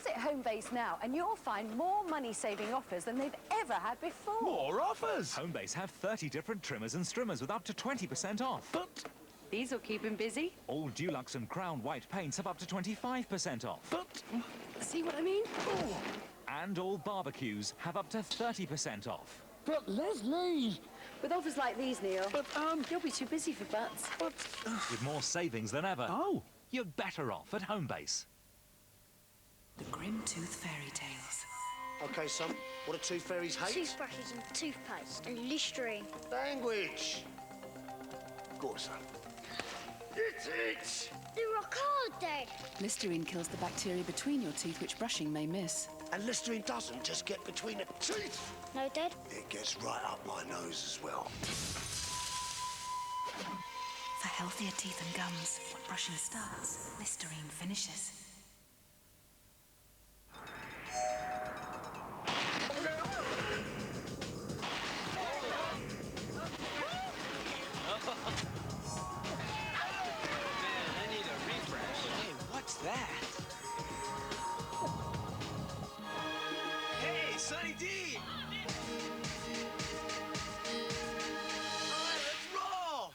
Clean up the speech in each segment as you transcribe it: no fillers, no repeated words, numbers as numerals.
Visit Homebase now and you'll find more money-saving offers than they've ever had before. More offers? Homebase have 30 different trimmers and strimmers with up to 20% off. But... These will keep him busy. All Dulux and Crown white paints have up to 25% off. But... See what I mean? Oh. And all barbecues have up to 30% off. But Leslie... With offers like these, Neil, But, you'll be too busy for butts. But... With more savings than ever. Oh. You're better off at Homebase. The Grim Tooth Fairy Tales. OK, son, what do tooth fairies hate? Toothbrushes and toothpaste and Listerine. Language! Go on, son. It! They rock hard, Dad. Listerine kills the bacteria between your teeth which brushing may miss. And Listerine doesn't just get between the teeth. No, Dad? It gets right up my nose as well. For healthier teeth and gums, when brushing starts, Listerine finishes. That? Hey, Sonny D! All right, let's roll!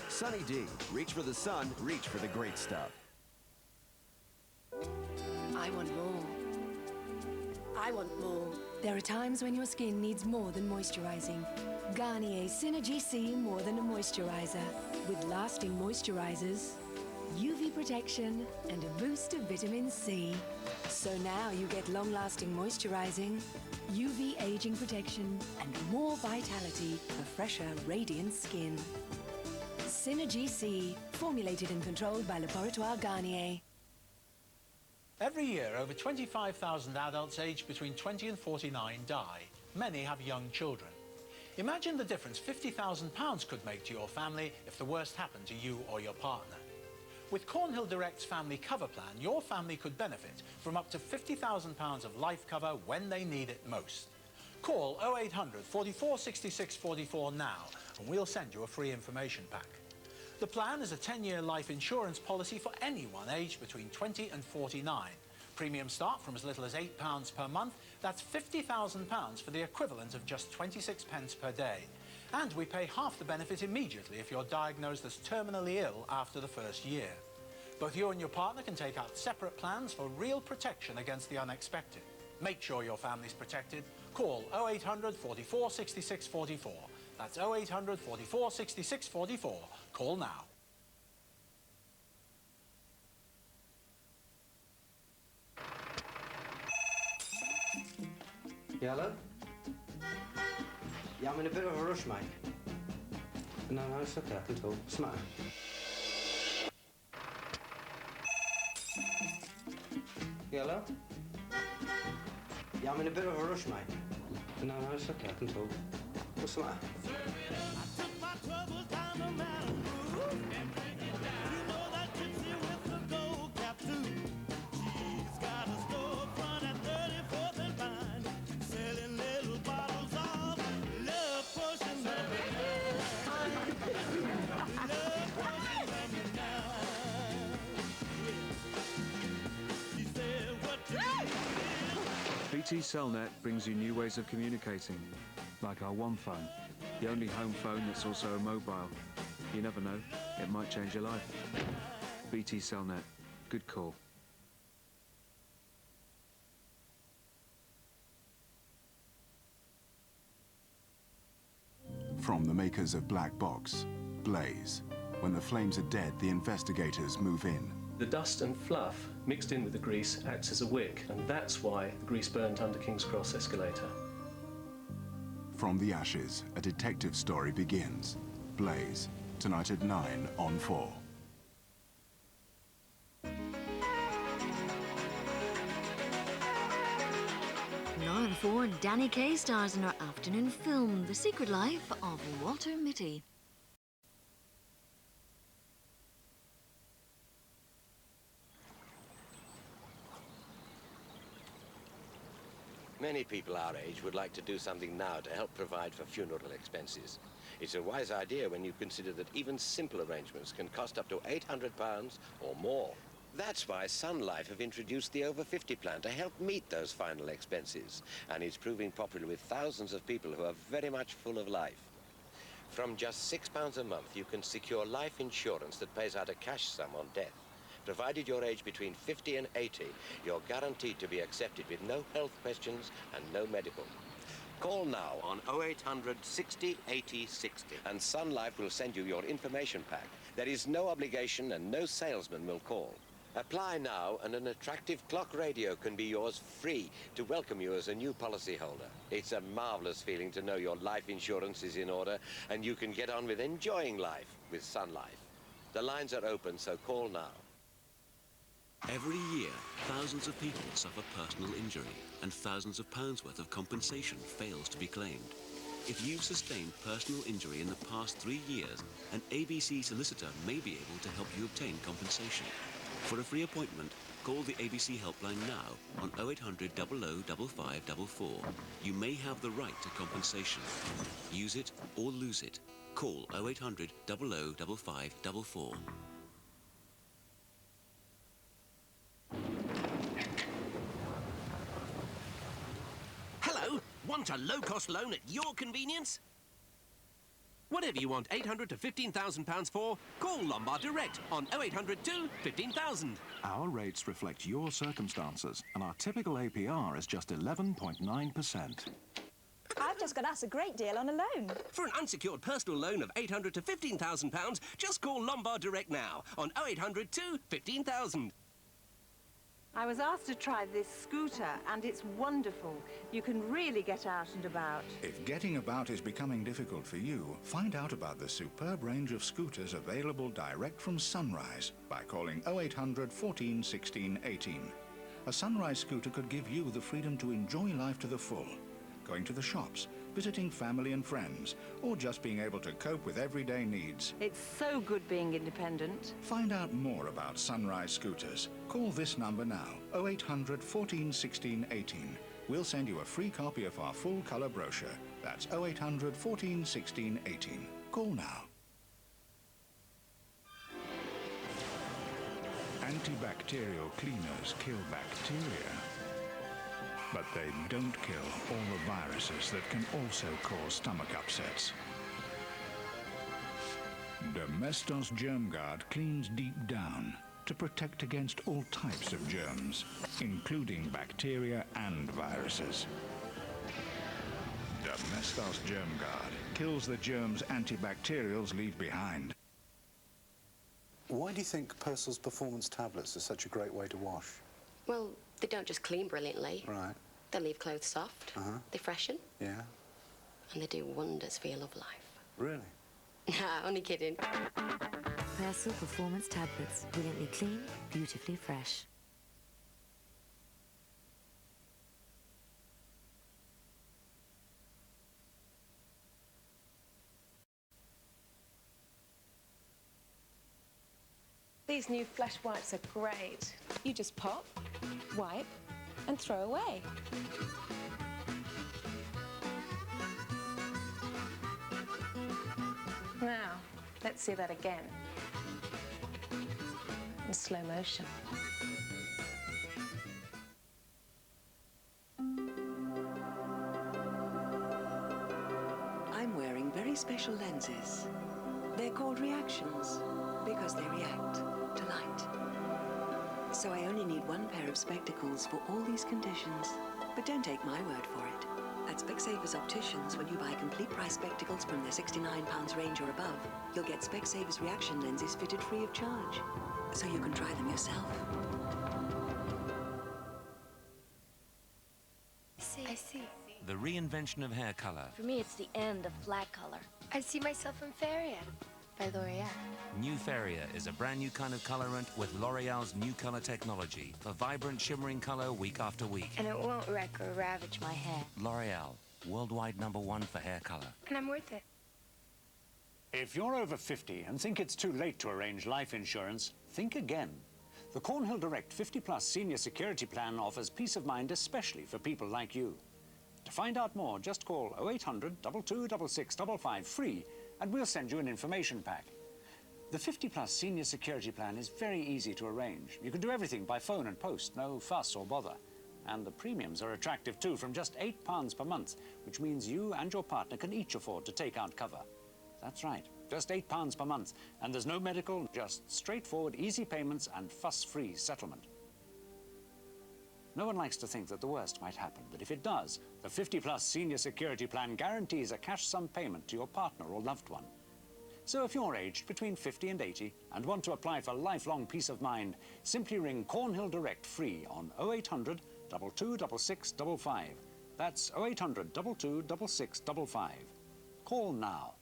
Sonny D. Reach for the sun, reach for the great stuff. I want more. I want more. There are times when your skin needs more than moisturizing. Garnier Synergy C more than a moisturizer. With lasting moisturizers, UV protection, and a boost of vitamin C. So now you get long-lasting moisturizing, UV aging protection, and more vitality for fresher, radiant skin. Synergy C, formulated and controlled by Laboratoire Garnier. Every year, over 25,000 adults aged between 20 and 49 die. Many have young children. Imagine the difference £50,000 could make to your family if the worst happened to you or your partner. With Cornhill Direct's Family Cover Plan, your family could benefit from up to £50,000 of life cover when they need it most. Call 0800 44 66 44 now and we'll send you a free information pack. The plan is a 10-year life insurance policy for anyone aged between 20 and 49. Premiums start from as little as £8 per month. That's £50,000 for the equivalent of just 26 pence per day. And we pay half the benefit immediately if you're diagnosed as terminally ill after the first year. Both you and your partner can take out separate plans for real protection against the unexpected. Make sure your family's protected. Call 0800 44 66 44. That's 0800 44 66 44. Call now. Yeah, hello? Yeah, I'm in a bit of a rush, mate. No, it's okay, I can talk. What's the matter? Yeah, hello? Yeah, I'm in a bit of a rush, mate. No, it's okay, I can talk. What's the matter? BT Cellnet brings you new ways of communicating, like our One Phone, the only home phone that's also a mobile. You never know, it might change your life. BT Cellnet, good call. From the makers of Black Box, Blaze. When the flames are dead, the investigators move in. The dust and fluff mixed in with the grease acts as a wick, and that's why the grease burnt under King's Cross escalator. From the ashes, a detective story begins. Blaze, tonight at 9 on 4. Now on 4, Danny Kaye stars in her afternoon film, The Secret Life of Walter Mitty. Many people our age would like to do something now to help provide for funeral expenses. It's a wise idea when you consider that even simple arrangements can cost up to £800 or more. That's why Sun Life have introduced the Over 50 plan to help meet those final expenses. And it's proving popular with thousands of people who are very much full of life. From just £6 a month, you can secure life insurance that pays out a cash sum on death. Provided you're aged between 50 and 80, you're guaranteed to be accepted with no health questions and no medical. Call now on 0800 60 80 60 and Sun Life will send you your information pack. There is no obligation and no salesman will call. Apply now and an attractive clock radio can be yours free to welcome you as a new policyholder. It's a marvellous feeling to know your life insurance is in order and you can get on with enjoying life with Sun Life. The lines are open, so call now. Every year, thousands of people suffer personal injury and thousands of pounds worth of compensation fails to be claimed. If you've sustained personal injury in the past 3 years, an ABC solicitor may be able to help you obtain compensation. For a free appointment, call the ABC helpline now on 0800 00 5544. You may have the right to compensation. Use it or lose it. Call 0800 00 5544. Hello, want a low-cost loan at your convenience? Whatever you want 800 to £15,000 for, call Lombard Direct on 0800 2 15,000. Our rates reflect your circumstances, and our typical APR is just 11.9%. I've just got us a great deal on a loan. For an unsecured personal loan of 800 to £15,000, just call Lombard Direct now on 0800 2 15,000. I was asked to try this scooter, and it's wonderful. You can really get out and about. If getting about is becoming difficult for you, find out about the superb range of scooters available direct from Sunrise by calling 0800 14 16 18. A Sunrise scooter could give you the freedom to enjoy life to the full, going to the shops, visiting family and friends, or just being able to cope with everyday needs. It's so good being independent. Find out more about Sunrise scooters. Call this number now, 0800 14 16 18. We'll send you a free copy of our full colour brochure. That's 0800 14 16 18. Call now. Antibacterial cleaners kill bacteria, but they don't kill all the viruses that can also cause stomach upsets. Domestos Germ Guard cleans deep down to protect against all types of germs, including bacteria and viruses. Domestos Germ Guard kills the germs antibacterials leave behind. Why do you think Persil's Performance Tablets are such a great way to wash? Well, they don't just clean brilliantly. Right. They leave clothes soft. They freshen. Yeah. And they do wonders for your love life. Really? Nah, only kidding. Persil Performance Tablets. Brilliantly clean, beautifully fresh. These new flash wipes are great. You just pop, wipe, and throw away. Now, let's see that again. In slow motion. I'm wearing very special lenses. They're called reactions because they react to light. So I only need one pair of spectacles for all these conditions. But don't take my word for it. At Specsavers Opticians, when you buy complete price spectacles from their £69 range or above, you'll get Specsavers reaction lenses fitted free of charge. So you can try them yourself. I see. The reinvention of hair colour. For me, it's the end of flat color. I see myself in Feria by L'Oreal. New Feria is a brand new kind of colorant with L'Oreal's new color technology for vibrant, shimmering color week after week. And it won't wreck or ravage my hair. L'Oreal, worldwide #1 for hair color. And I'm worth it. If you're over 50 and think it's too late to arrange life insurance, think again. The Cornhill Direct 50+ Senior Security Plan offers peace of mind especially for people like you. To find out more, just call 0800 22 66 55 free and we'll send you an information pack. The 50+ senior security plan is very easy to arrange. You can do everything by phone and post, no fuss or bother. And the premiums are attractive too, from just £8 per month, which means you and your partner can each afford to take out cover. That's right, just £8 per month, and there's no medical, just straightforward, easy payments and fuss-free settlement. No one likes to think that the worst might happen, but if it does, the 50+ senior security plan guarantees a cash sum payment to your partner or loved one. So if you're aged between 50 and 80 and want to apply for lifelong peace of mind, simply ring Cornhill Direct free on 0800 226655. That's 0800 226655. Call now.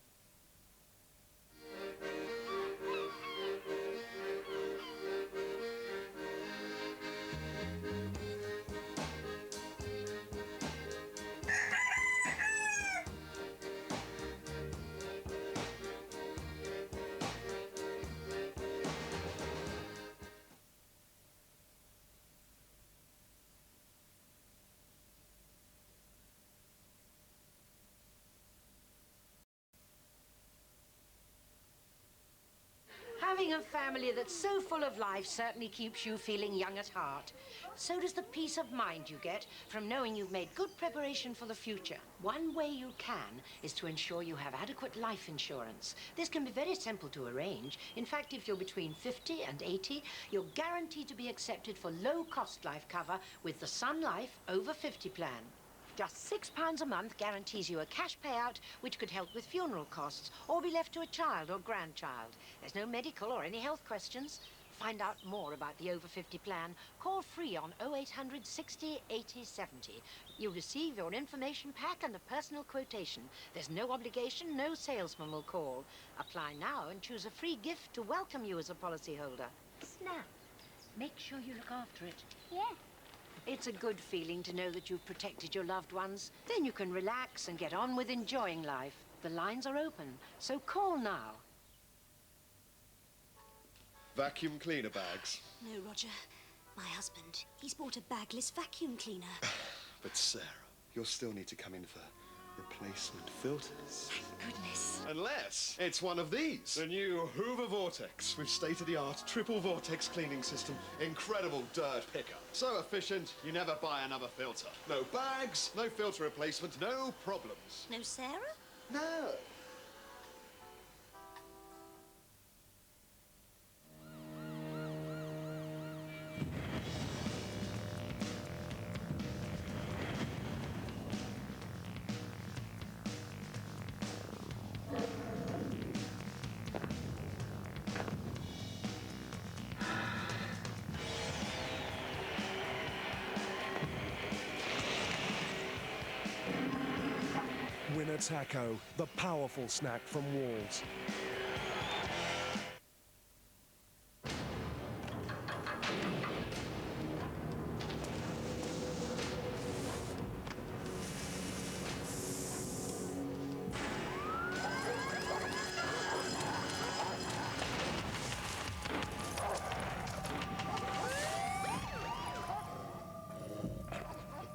Having a family that's so full of life certainly keeps you feeling young at heart. So does the peace of mind you get from knowing you've made good preparation for the future. One way you can is to ensure you have adequate life insurance. This can be very simple to arrange. In fact, if you're between 50 and 80, you're guaranteed to be accepted for low-cost life cover with the Sun Life Over 50 plan. Just £6 a month guarantees you a cash payout which could help with funeral costs or be left to a child or grandchild. There's no medical or any health questions. Find out more about the Over 50 plan. Call free on 0800 60 80 70. You'll receive your information pack and a personal quotation. There's no obligation, no salesman will call. Apply now and choose a free gift to welcome you as a policyholder. Snap. Make sure you look after it. Yeah. It's a good feeling to know that you've protected your loved ones. Then you can relax and get on with enjoying life. The lines are open, so call now. Vacuum cleaner bags. No, Roger. My husband, he's bought a bagless vacuum cleaner. But Sarah, you'll still need to come in for replacement filters. Thank goodness. Unless it's one of these. The new Hoover Vortex with state-of-the-art triple vortex cleaning system. Incredible dirt pickup. So efficient, you never buy another filter. No bags, no filter replacement, no problems. No Sarah? No. Winner Taco, the powerful snack from Walls.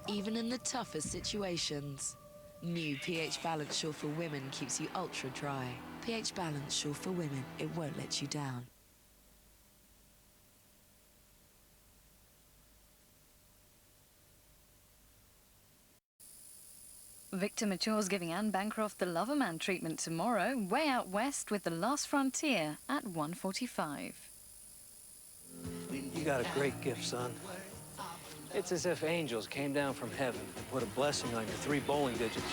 Even in the toughest situations. New pH Balance Shore for Women keeps you ultra dry. pH Balance Shore for Women, it won't let you down. Victor Mature's giving Anne Bancroft the Loverman treatment tomorrow, way out west with The Last Frontier at 1:45. You got a great gift, son. It's as if angels came down from heaven and put a blessing on your 3 bowling digits.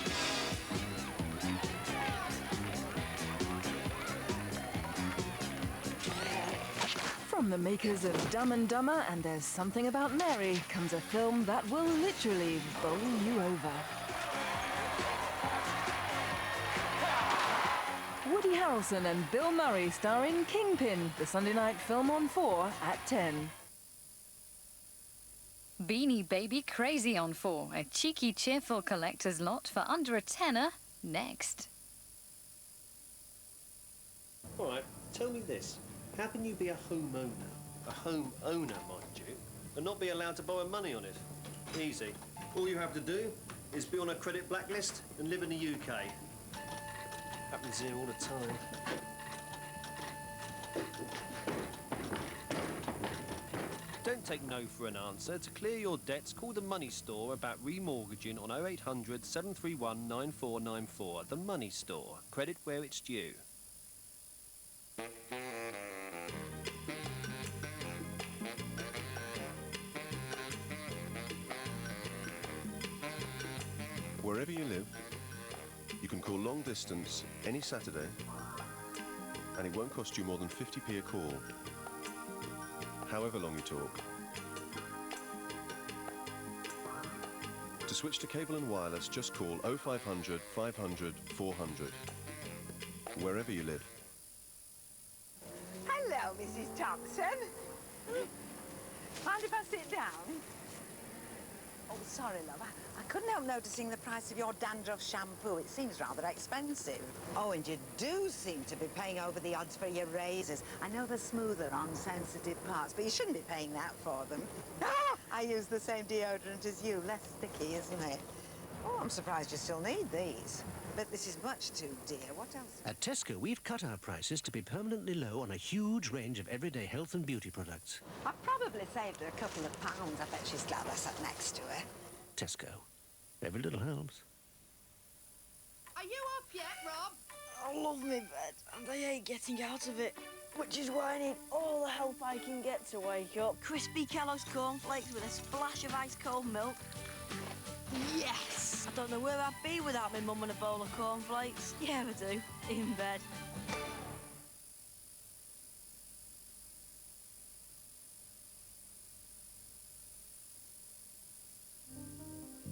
From the makers of Dumb and Dumber and There's Something About Mary comes a film that will literally bowl you over. Woody Harrelson and Bill Murray starring Kingpin, the Sunday night film on 4 at 10. Beanie Baby Crazy on 4, a cheeky, cheerful collector's lot for under a tenner, next. All right, tell me this. How can you be a home owner, mind you, and not be allowed to borrow money on it? Easy. All you have to do is be on a credit blacklist and live in the UK. Happens here all the time. Don't take no for an answer. To clear your debts, call the Money Store about remortgaging on 0800 731 9494. The Money Store. Credit where it's due. Wherever you live, you can call long distance any Saturday, and it won't cost you more than 50p a call, however long you talk. To switch to cable and wireless, just call 0500 500 400, wherever you live. Hello, Mrs. Thompson. Mind if I sit down? Oh, sorry, love. I couldn't help noticing the price of your dandruff shampoo. It seems rather expensive. Oh, and you do seem to be paying over the odds for your razors. I know they're smoother on sensitive parts, but you shouldn't be paying that for them. I use the same deodorant as you. Less sticky, isn't it? Oh, I'm surprised you still need these. But this is much too dear. What else? At Tesco, we've cut our prices to be permanently low on a huge range of everyday health and beauty products. I've probably saved her a couple of pounds. I bet she's glad I sat next to her. Tesco. Every little helps. Are you up yet, Rob? I love my bed, and I hate getting out of it, which is why I need all the help I can get to wake up. Crispy Kellogg's cornflakes with a splash of ice-cold milk. Yes! I don't know where I'd be without my mum and a bowl of cornflakes. Yeah, I do. In bed.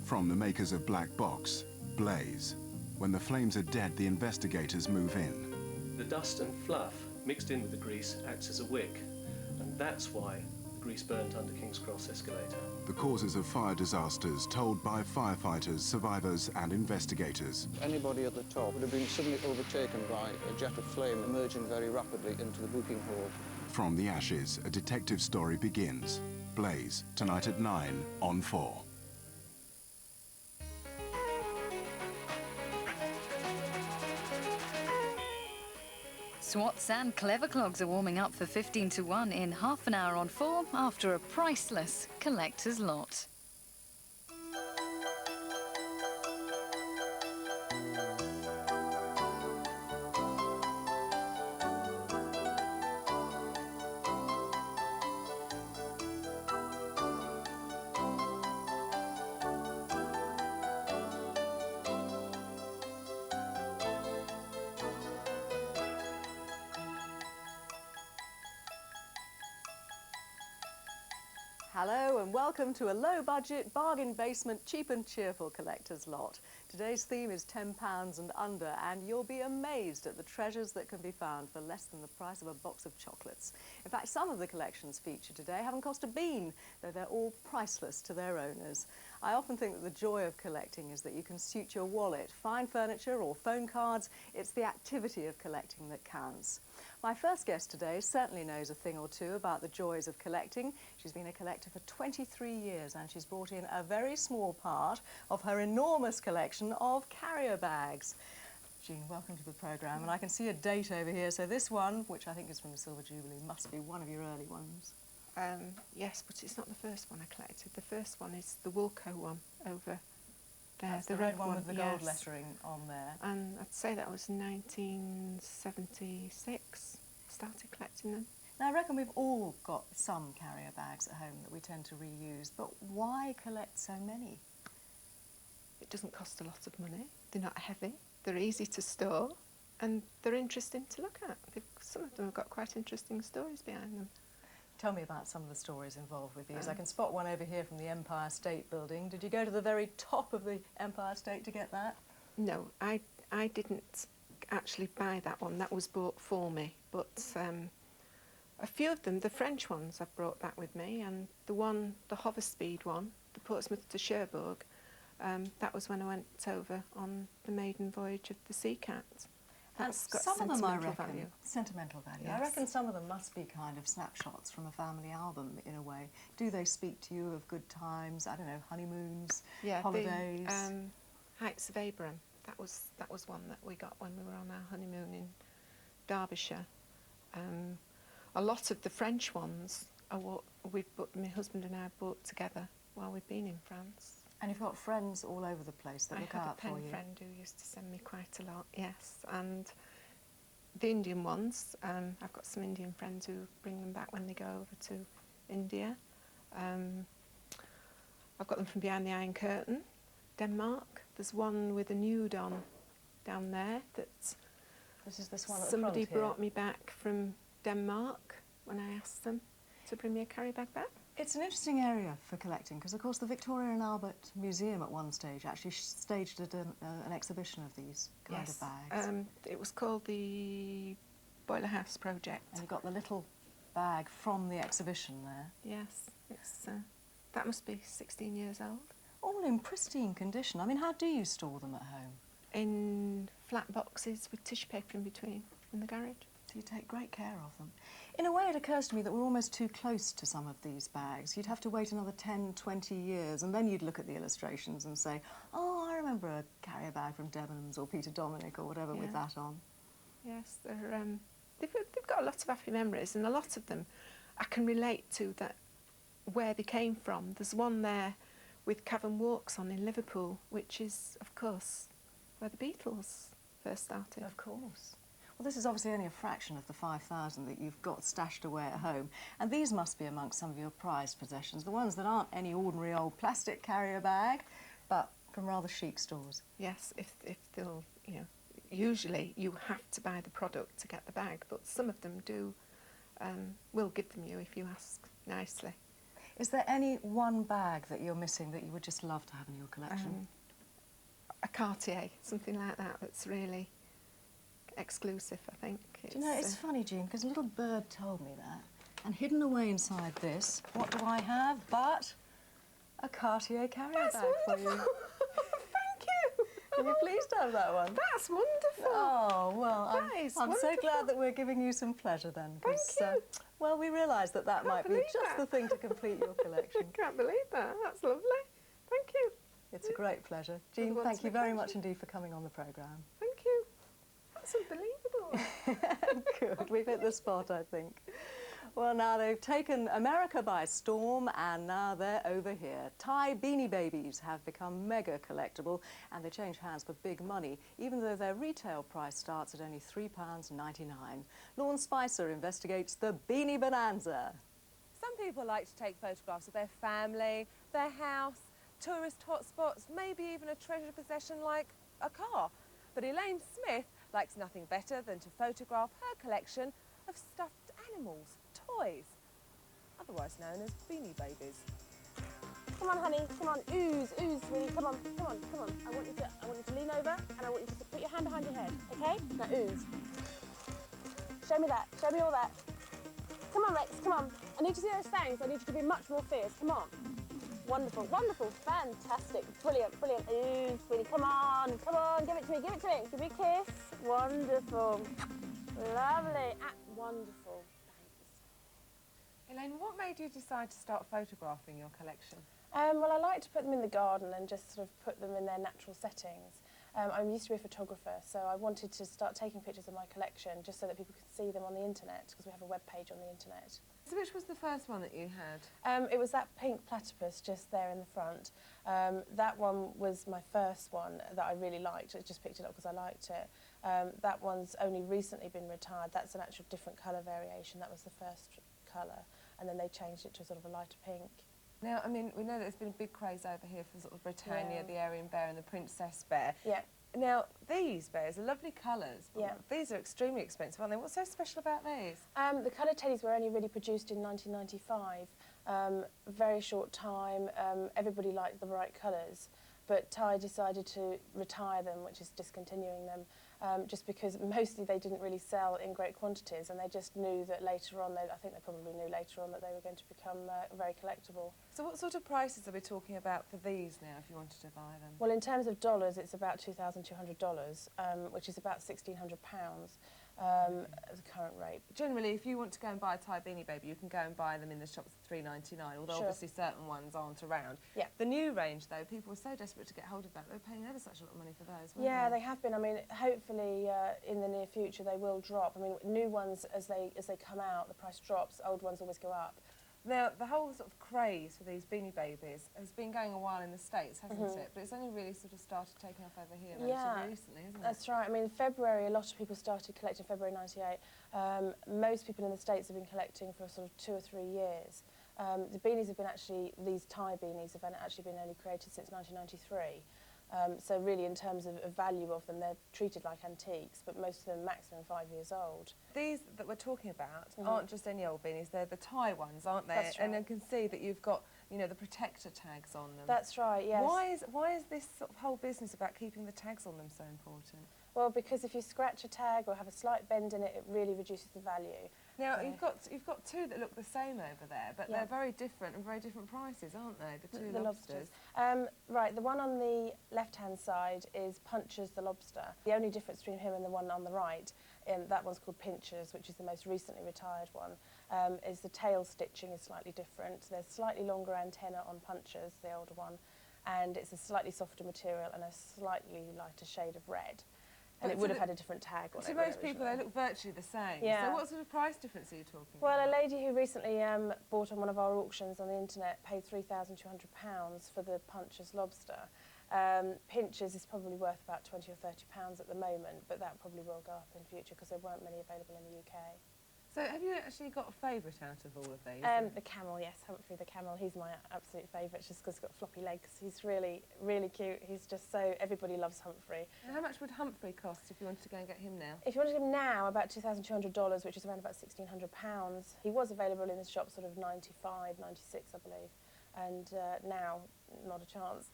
From the makers of Black Box, Blaze. When the flames are dead, the investigators move in. The dust and fluff mixed in with the grease acts as a wick, and that's why the grease burnt under King's Cross escalator. The causes of fire disasters told by firefighters, survivors and investigators. Anybody at the top would have been suddenly overtaken by a jet of flame emerging very rapidly into the booking hall. From the ashes, a detective story begins. Blaze, tonight at 9 on 4. Swats and clever clogs are warming up for 15 to 1 in half an hour on 4 after a priceless collector's lot. Hello and welcome to a low-budget, bargain basement, cheap and cheerful collector's lot. Today's theme is £10 and under, and you'll be amazed at the treasures that can be found for less than the price of a box of chocolates. In fact, some of the collections featured today haven't cost a bean, though they're all priceless to their owners. I often think that the joy of collecting is that you can suit your wallet, fine furniture or phone cards. It's the activity of collecting that counts. My first guest today certainly knows a thing or two about the joys of collecting. She's been a collector for 23 years and she's brought in a very small part of her enormous collection of carrier bags. Jean, welcome to the programme, and I can see a date over here. So this one, which I think is from the Silver Jubilee, must be one of your early ones. Yes, but it's not the first one I collected. The first one is the Wilco one over there. That's the red one with the gold lettering on there. And I'd say that was 1976. Started collecting them. Now, I reckon we've all got some carrier bags at home that we tend to reuse, but why collect so many? It doesn't cost a lot of money. They're not heavy. They're easy to store, and they're interesting to look at. Some of them have got quite interesting stories behind them. Tell me about some of the stories involved with these. I can spot one over here from the Empire State Building. Did you go to the very top of the Empire State to get that? No, I didn't actually buy that one. That was bought for me. But a few of them, the French ones, I've brought back with me, and the Hover Speed one, the Portsmouth to Cherbourg, that was when I went over on the maiden voyage of the Sea Cat. That's got some of them, I reckon, value. Sentimental value. Yes. I reckon some of them must be kind of snapshots from a family album in a way. Do they speak to you of good times? I don't know, honeymoons, holidays. The, Heights of Abraham. That was one that we got when we were on our honeymoon in Derbyshire. a lot of the French ones are what my husband and I bought together while we've been in France. And you've got friends all over the place that look out for you. I have a pen friend who used to send me quite a lot, yes. And the Indian ones, I've got some Indian friends who bring them back when they go over to India. I've got them from behind the Iron Curtain, Denmark. There's one with a nude on down there that this one at the front somebody here. brought me back from Denmark when I asked them to bring me a carry bag back. It's an interesting area for collecting because, of course, the Victoria and Albert Museum at one stage actually staged an exhibition of these kind of bags. It was called the Boiler House Project. And you got the little bag from the exhibition there. Yes, it's that must be 16 years old. All in pristine condition. I mean, how do you store them at home? In flat boxes with tissue paper in between in the garage. So you take great care of them. In a way, it occurs to me that we're almost too close to some of these bags. You'd have to wait another 10, 20 years, and then you'd look at the illustrations and say, oh, I remember a carrier bag from Debenhams or Peter Dominic or whatever with that on. Yes, they've got a lot of happy memories, and a lot of them I can relate to that where they came from. There's one there with Cavern Walks on in Liverpool, which is, of course, where the Beatles first started. Of course. Well, this is obviously only a fraction of the 5,000 that you've got stashed away at home, and these must be amongst some of your prized possessions, the ones that aren't any ordinary old plastic carrier bag, but from rather chic stores. Yes, if they'll, you know, usually you have to buy the product to get the bag, but some of them do, will give them you if you ask nicely. Is there any one bag that you're missing that you would just love to have in your collection? A Cartier, something like that, that's really exclusive, I think. Do you know, it's funny, Jean, because a little bird told me that. And hidden away inside this, what do I have but a Cartier carrier bag for you? Thank you. Are you pleased to have that one? That's wonderful. Oh, well, I'm so glad that we're giving you some pleasure then. Thank you. Well, we realised that that might be just the thing to complete your collection. I can't believe that. That's lovely. Thank you. It's a great pleasure. Jean, thank you very much indeed for coming on the programme. Thank you. That's unbelievable. Good. We've hit the spot, I think. Well, now they've taken America by storm and now they're over here. Thai Beanie Babies have become mega collectible and they change hands for big money, even though their retail price starts at only £3.99. Lorne Spicer investigates the Beanie Bonanza. Some people like to take photographs of their family, their house, tourist hotspots, maybe even a treasured possession like a car. But Elaine Smith likes nothing better than to photograph her collection of stuffed animals, toys, otherwise known as Beanie Babies. Come on, honey, come on, ooze, sweetie, come on, come on, come on. I want you to lean over and I want you to put your hand behind your head, okay? Now ooze. Show me that, show me all that. Come on, Rex, come on. I need to see those fangs, I need you to be much more fierce, come on. Wonderful, wonderful, fantastic, brilliant, brilliant. Ooh, sweetie, come on, give it to me, give it to me. Give me a kiss. Wonderful. Lovely. Wonderful. Thanks. Elaine, what made you decide to start photographing your collection? Well, I like to put them in the garden and just sort of put them in their natural settings. I used to be a photographer, so I wanted to start taking pictures of my collection just so that people could see them on the internet, because we have a web page on the internet. So which was the first one that you had? It was that pink platypus just there in the front. That one was my first one that I really liked. I just picked it up because I liked it. That one's only recently been retired. That's an actual different colour variation. That was the first colour, and then they changed it to sort of a lighter pink. Now, I mean, we know that there's been a big craze over here for sort of Britannia, the Aryan bear and the Princess bear. Yeah. Now, these bears are lovely colours, but yeah. These are extremely expensive, aren't they? What's so special about these? The colour teddies were only really produced in 1995. Very short time, everybody liked the bright colours, but Thai decided to retire them, which is discontinuing them, just because mostly they didn't really sell in great quantities, and they just knew that later on, I think they probably knew later on that they were going to become very collectible. So what sort of prices are we talking about for these now, if you wanted to buy them? Well, in terms of dollars, it's about $2,200, which is about £1,600. at the current rate. Generally, if you want to go and buy a Thai Beanie Baby, you can go and buy them in the shops for $3.99, although Sure. obviously certain ones aren't around. Yeah. The new range, though, people were so desperate to get hold of that, they were paying ever such a lot of money for those, weren't Yeah, they have been. I mean, hopefully in the near future they will drop. I mean, new ones, as they come out, the price drops. Old ones always go up. Now, the whole sort of craze for these Beanie Babies has been going a while in the States, hasn't it? But it's only really sort of started taking off over here relatively recently, isn't it? That's right. I mean, February, a lot of people started collecting February '98. Most people in the States have been collecting for sort of 2 or 3 years. The beanies have been these Thai beanies have actually been only created since 1993. So really, in terms of value of them, they're treated like antiques, but most of them maximum 5 years old. These that we're talking about aren't just any old beanies, they're the Thai ones, aren't they? That's right. And you can see that you've got, you know, the protector tags on them. That's right, yes. Why is this sort of whole business about keeping the tags on them so important? Well, because if you scratch a tag or have a slight bend in it, it really reduces the value. Now, you've got two that look the same over there, but they're very different and very different prices, aren't they, the two lobsters? Right, the one on the left-hand side is Punchers the lobster. The only difference between him and the one on the right, that one's called Pinchers, which is the most recently retired one, is the tail stitching is slightly different. There's slightly longer antenna on Punchers, the older one, and it's a slightly softer material and a slightly lighter shade of red. And it would have had a different tag on it. To most people, they look virtually the same. Yeah. So what sort of price difference are you talking about? Well, a lady who recently bought on one of our auctions on the internet paid £3,200 for the Punchers lobster. Pinchers is probably worth about £20 or £30 at the moment, but that probably will go up in future because there weren't many available in the UK. So have you actually got a favourite out of all of these? The camel, yes, Humphrey the camel. He's my absolute favourite just because he's got floppy legs. He's really, really cute. He's just so, everybody loves Humphrey. And how much would Humphrey cost if you wanted to go and get him now? If you wanted him now, about $2,200, which is around about £1,600. He was available in the shop sort of 95, 96, I believe. And now, not a chance.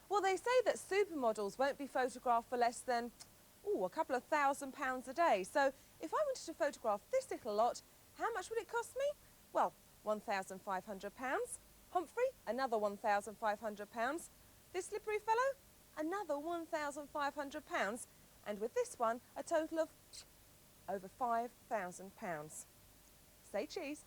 Well, they say that supermodels won't be photographed for less than, a couple of £1,000 a day. So if I wanted to photograph this little lot, how much would it cost me? Well, £1,500. Humphrey, another £1,500. This slippery fellow, another £1,500. And with this one, a total of over £5,000. Say cheese.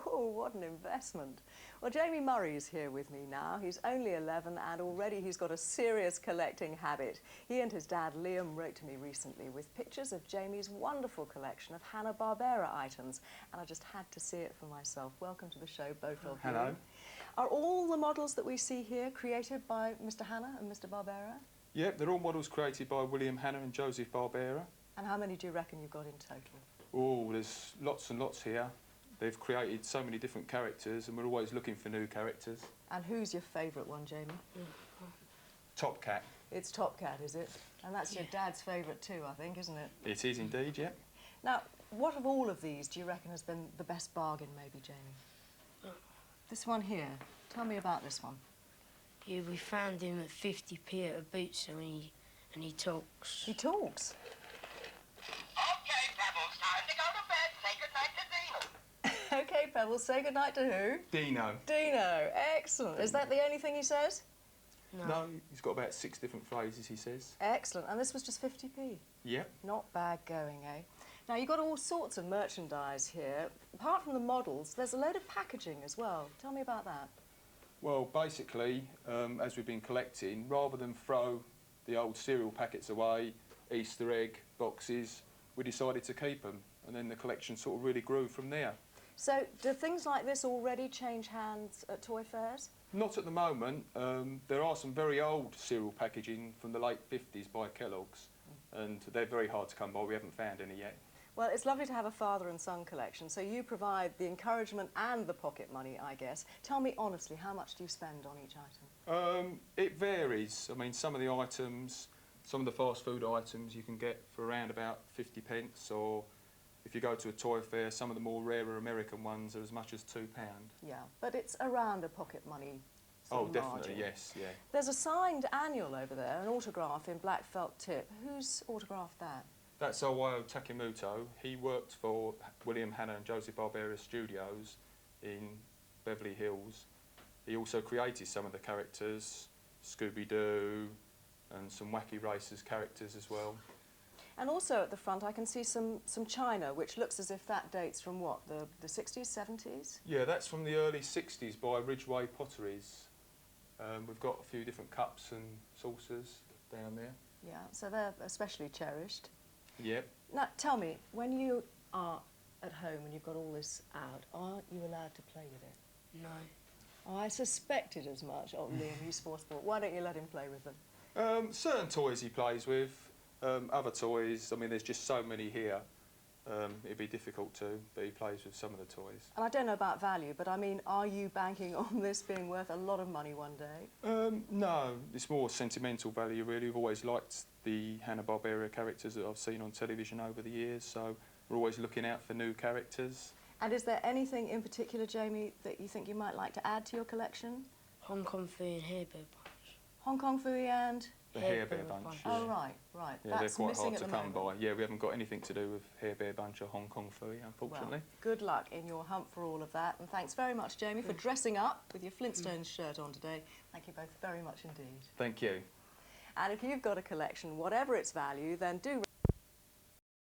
Oh, what an investment. Well, Jamie Murray's here with me now. He's only 11 and already he's got a serious collecting habit. He and his dad, Liam, wrote to me recently with pictures of Jamie's wonderful collection of Hanna-Barbera items, and I just had to see it for myself. Welcome to the show, both of you. Hello. Are all the models that we see here created by Mr. Hanna and Mr. Barbera? Yep, they're all models created by William Hanna and Joseph Barbera. And how many do you reckon you've got in total? Oh, there's lots and lots here. They've created so many different characters and we're always looking for new characters. And who's your favourite one, Jamie? Top Cat. It's Top Cat, is it? And that's your dad's favourite too, I think, isn't it? It is indeed, yeah. Now, what of all of these do you reckon has been the best bargain, maybe, Jamie? This one here. Tell me about this one. Yeah, we found him at 50p at a boot sale and he talks. He talks? OK, Pebbles, say goodnight to who? Dino. Dino, excellent. Is that the only thing he says? No, he's got about 6 different phrases he says. Excellent, and this was just 50p? Yep. Not bad going, eh? Now, you've got all sorts of merchandise here. Apart from the models, there's a load of packaging as well. Tell me about that. Well, basically, as we've been collecting, rather than throw the old cereal packets away, Easter egg boxes, we decided to keep them, and then the collection sort of really grew from there. So, do things like this already change hands at toy fairs? Not at the moment. There are some very old cereal packaging from the late 50s by Kellogg's, and they're very hard to come by. We haven't found any yet. Well, it's lovely to have a father and son collection, so you provide the encouragement and the pocket money, I guess. Tell me honestly, how much do you spend on each item? It varies. I mean, some of the items, some of the fast food items you can get for around about 50p, or if you go to a toy fair, some of the more rarer American ones are as much as £2. Yeah, but it's around a pocket money Oh, definitely, margin. yes, yeah. There's a signed annual over there, an autograph in black felt tip. Who's autographed that? That's Owayo Takemoto. He worked for William Hanna and Joseph Barbera Studios in Beverly Hills. He also created some of the characters, Scooby-Doo and some Wacky Racers characters as well. And also at the front I can see some china, which looks as if that dates from what, the 60s, 70s? Yeah, that's from the early 60s by Ridgeway Potteries. We've got a few different cups and saucers down there. Yeah, so they're especially cherished. Yep. Now, tell me, when you are at home and you've got all this out, aren't you allowed to play with it? No. Oh, I suspected as much. Oh, Liam, you sport. Why don't you let him play with them? Certain toys he plays with, other toys, I mean, there's just so many here. It'd be difficult to, but he plays with some of the toys. And I don't know about value, but I mean, are you banking on this being worth a lot of money one day? No, it's more sentimental value, really. We've always liked the Hanna-Barbera characters that I've seen on television over the years, so we're always looking out for new characters. And is there anything in particular, Jamie, that you think you might like to add to your collection? Hong Kong Fooey and Hair Bear Bunch. Hong Kong Fooey and? The Hair Bear Bunch. Yeah. Oh, right, right. Yeah, that's they're quite missing hard to at come the moment. by. Yeah, we haven't got anything to do with Hair Bear Bunch or Hong Kong Fooey, unfortunately. Well, good luck in your hunt for all of that, and thanks very much, Jamie, for dressing up with your Flintstones shirt on today. Thank you both very much indeed. Thank you. And if you've got a collection, whatever its value, then do